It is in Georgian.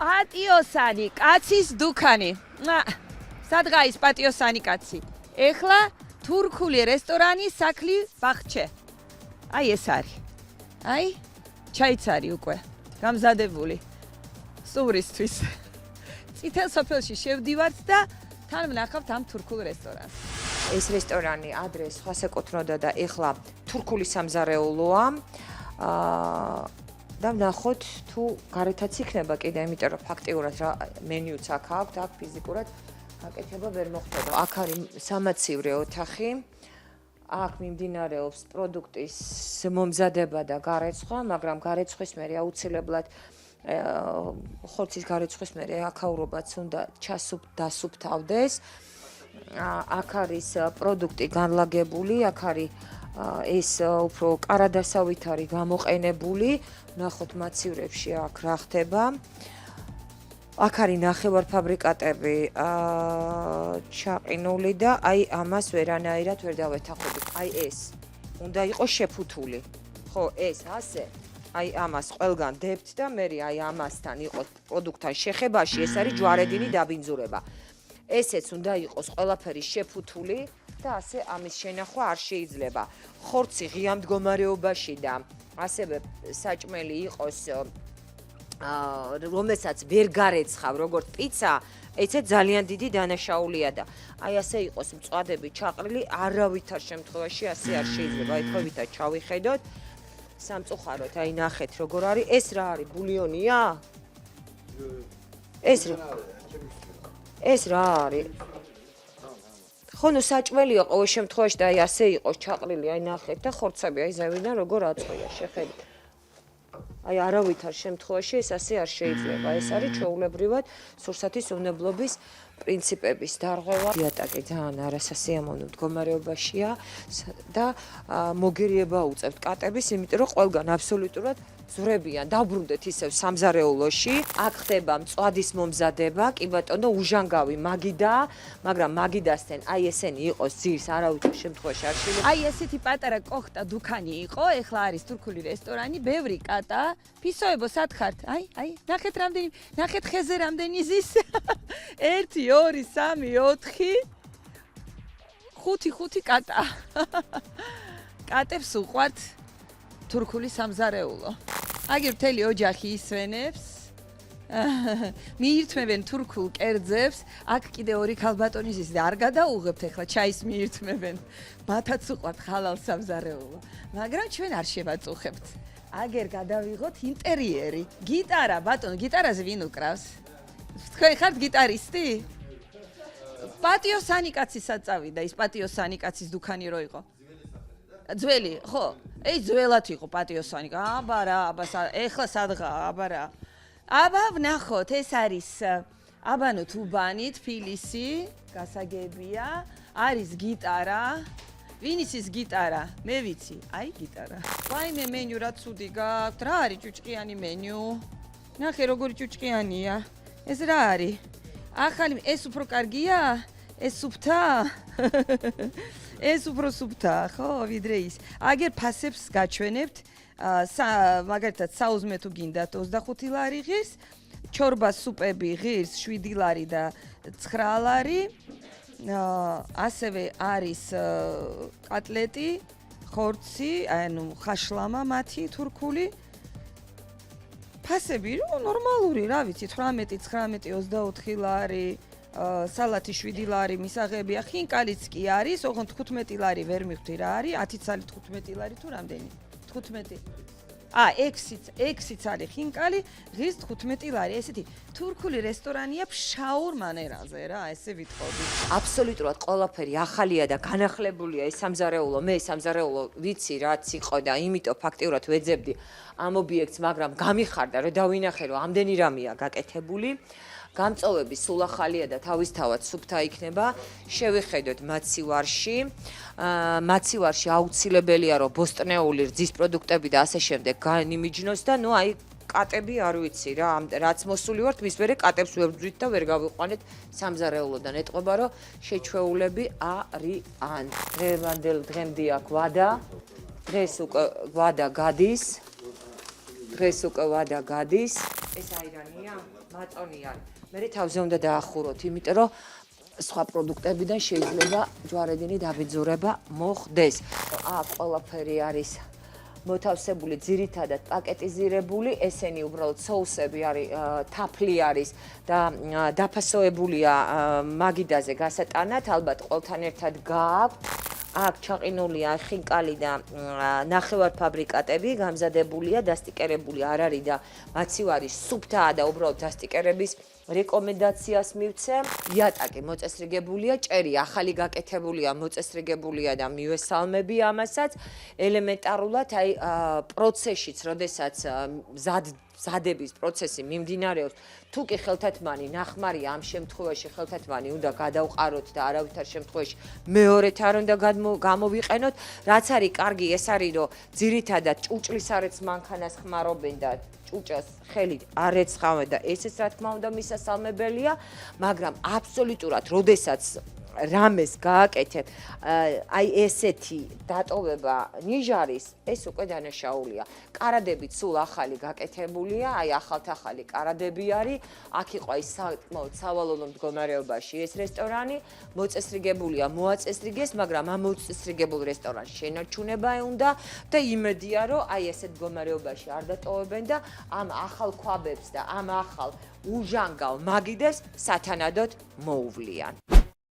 პატიოსანი კაცის დუქანი. სადღაის პატიოსანი კაცი. ეხლა თურქული რესტორანი საკლი ბახჩე. აი ეს არის. აი ჩაიცარი უკვე. გამზადებული. სურისთვის. წითელ სოფელში შევდივართ და თან ვნახავთ ამ თურქულ რესტორანს. ეს რესტორანი ადრე სხვას ეკუთვნოდა და ეხლა თურქული სამზარეულოა. და ვნახოთ თუ გარეთაც იქნება კიდე, იმიტომ რომ ფაქტიურად რა მენიუც აქ აქვთ, აქ ფიზიკურად გაკეთება ვერ მოხდება. აქ არის სამაცივრე ოთახი. აქ მიმდინარეობს პროდუქტის მომზადება და გარეცხვა, მაგრამ გარეცხვის მერე აუცილებლად ხორცის გარეცხვის მერე აქაურობაც უნდა დასუფთავდეს. აქ არის პროდუქტი განლაგებული, აქ არის ეს უფრო კარადასავით არის გამოყენებული. ვნახოთ მაცივრებში აქ რა ხდება. აქ არის ნახევარფაბრიკატები ჩაყინული და აი ამას ვერანაირად ვერ დავეთანხმებით. აი ეს უნდა იყოს შეფუთული. ხო, ეს ასე. აი ამას ყველგან დებთ და მე აი ამასთან იყოს პროდუქტთან შეხებაში, ეს არის ჯვარედინი დაბინძურება. ესეც უნდა იყოს ყველაფერი შეფუთული და ასე ამის შენახვა არ შეიძლება. ხორცი ღია მდგომარეობაში და ასევე საჭმელი იყოს რომელსაც ვერ გარეცხავ, როგორც პიცა, ეცეთ ძალიან დიდი დანაშაულია და აი ასე იყოს მწვადები ჩაყრილი, არავითარ შემთხვევაში ასე არ შეიძლება. აი თხოვითაც ჩავიხედოთ. სამწუხაროდ, აი ნახეთ როგორ არის. ეს რა არის? ბულიონია? ეს რა არის? ხო, ნუ საჭმელია ყოველ შემთხვევაში და აი ასე იყოს ჩაყრილი, აი ნახეთ და ხორცები აი ზევიდან როგორ აწყვია, შეხედეთ. აი არავითარ შემთხვევაში ეს ასე არ შეიძლება. ეს არის ჩვეულებრივად სურსათის უნებლობის პრინციპების დარღვევა. დიატაკი ძალიან არასასიამოვნო მდგომარეობაშია და მოგერიება უწევთ კატების, იმიტომ რომ ყველგან აბსოლუტურად ზვრებიან, დაბრუნდეთ ისევ სამზარეულოში. აქ ხდება მწვადის მომზადება, კი ბატონო, უჟანგავი მაგიდა, მაგრამ მაგიდასთან აი ესენი იყოს ძირს, არავითარ შემთხვევაში არ შეიძლება. აი ესეთი პატარა კოხტა დუქანი იყო, ეხლა არის თურქული რესტორანი, ბევრი კატა. ფისოებო სათხართ? აი, ნახეთ ხეზე რამდენი ზის? 1 2 3 4 5 კატა. კატებს უყვართ თურქული სამზარეულო. აგი მთელი ოჯახი ისვენებს. მიირთმევენ თურქულ კერძებს. აქ კიდე 2 ქალბატონი ზის და არ გადაუღებთ ეხლა ჩაის მიირთმევენ. მათაც უყვართ ხალალ სამზარეულო. მაგრამ ჩვენ არ შევაწუხებთ. აგერ გადავიღოთ ინტერიერი. გიტარა, ბატონო, გიტარაზე ვინ უკრავს? თქვენ ხართ გიტარისტი? პატიოსანი კაცისაც წავიდა, ის პატიოსანი კაცის დუქანი რო იყო. ძველი, ხო? ეი ძველად იყო პატიოსანი. აბა რა, ეხლა სადღაა, აბა რა. აბა ვნახოთ, ეს არის აბანო თუბანი, თბილისი, გასაგებია, არის გიტარა. ვინის ის გიტარა? მე ვიცი, აი გიტარა. ვაიმე მენიუ რა ცუდი გაქვთ, რა არის ჭუჭყიანი მენიუ? ნახე როგორი ჭუჭყიანია. ეს რა არის? ახალი, ეს უფრო კარგია? ეს სუფთა? ეს უფრო სუფთა, ხო, ვიდრე ის. აგერ ფასებს გაჩვენებთ, მაგალითად, საუზმე თუ გინდათ 25 ლარი ღირს, ჩორბა სუპები ღირს 7 ლარი და 9 ლარი. ასევე არის კატლეტი, ხორცი, ანუ ხაშლამა მათი თურქული. ფასები ნორმალური, რა ვიცი, 18, 19, 24 ლარი, სალათი 7 ლარი მისაღებია, ხინკალიც კი არის, ოღონდ 15 ლარი ვერ მივხვდი რა არის, 10 წალი 15 ლარი თუ რამდენი? 15. 6-იც არის ხინკალი, ღირს 15 ლარი. ესეთი თურქული რესტორანია ფშაურ მანერაზე რა, ესე ვიტყოდი. აბსოლუტურად ყველაფერი ახალია და განახლებულია ეს სამზარეულო. მე სამზარეულო ვიცი რაც იყო და იმიტომ ფაქტიურად ვეძებდი ამ ობიექტს, მაგრამ გამიხარდა რომ დავინახე რომ ამდენი რამეა გაკეთებული. გამწოვები სულ ახალია და თავისთავად სუფთა იქნება. შევიხედოთ მაცივარში. მაცივარში აუცილებელია რომ ბოსტნეული რძის პროდუქტები და ასე შემდეგ განიმიჯნოს და ნუ აი კატები არ ვიცი რა, რაც მოსული ვართ, მის მერე კატებს ვერ ვძვით და ვერ გავიყვანეთ სამზარეულოდან. ეტყობა რომ შეჩვეულები არიან. დღემდე აქ ვადა. დღეს უკვე ვადა გადის. ეს აირანია, მაწონი არის. მე თავზე უნდა დაახუროთ, იმიტომ რომ სხვა პროდუქტებიდან შეიძლება ჯვარედინი დაბიძურება მოხდეს. აქ ყველაფერი არის მოთავსებული, ძირითადად პაკეტიზირებული, ესენი უბრალოდ соуსები არის, თაფლი არის და დაფასოებულია მაგიდაზე გასატანად, ალბათ ყველთან ერთად გააქვთ. აქ ჩაყინულია ხინკალი და ნახევარფაბრიკატები, გამზადებულია, დასტიკერებული არ არის და მაცივ არის სუფთაა და უბრალოდ დასტიკერების რეკომენდაციას მივცემ. იატაკი მოწესრიგებულია, ჭერი ახალი გაკეთებულია, მოწესრიგებულია და მივესალმები ამასაც. ელემენტარულად აი პროცესშიც, როდესაც ზადების პროცესი მიმდინარეობს, თუ კი ხელთათმანი ნახმარია ამ შემთხვევაში ხელთათმანი უნდა გადავყაროთ და არავითარ შემთხვევაში მეორეთ არ უნდა გამოვიყენოთ. რაც არის კარგი, ეს არის, რომ ძირითადად ჭურჭლისარეც მანქანას ხმარობენ და ჭურჭელს ხელით არ ეცხავენ და ესეც რა თქმა უნდა მისასალმებელია, მაგრამ აბსოლუტურად, როდესაც რამეს გააკეთებ, აი ესეთი დატოვება ნიჟარის, ეს უკვე დანაშაულია. კარადები სულ ახალი გაკეთებულია, აი ახალ-ახალი კარადები არის. აქ იყო აი საკმაოდ სავალალო მდგომარეობაში ეს რესტორანი, მოწესრიგებულია, მოაწესრიგეს, მაგრამ ამ მოწესრიგებულ რესტორანს შენარჩუნება უნდა და იმედია, რომ აი ესეთ მდგომარეობაში არ დატოვებენ და ამ ახალ ქვაბებს და ამ ახალ უჟანგავ მაგიდებს სათანადოდ მოუვლიან.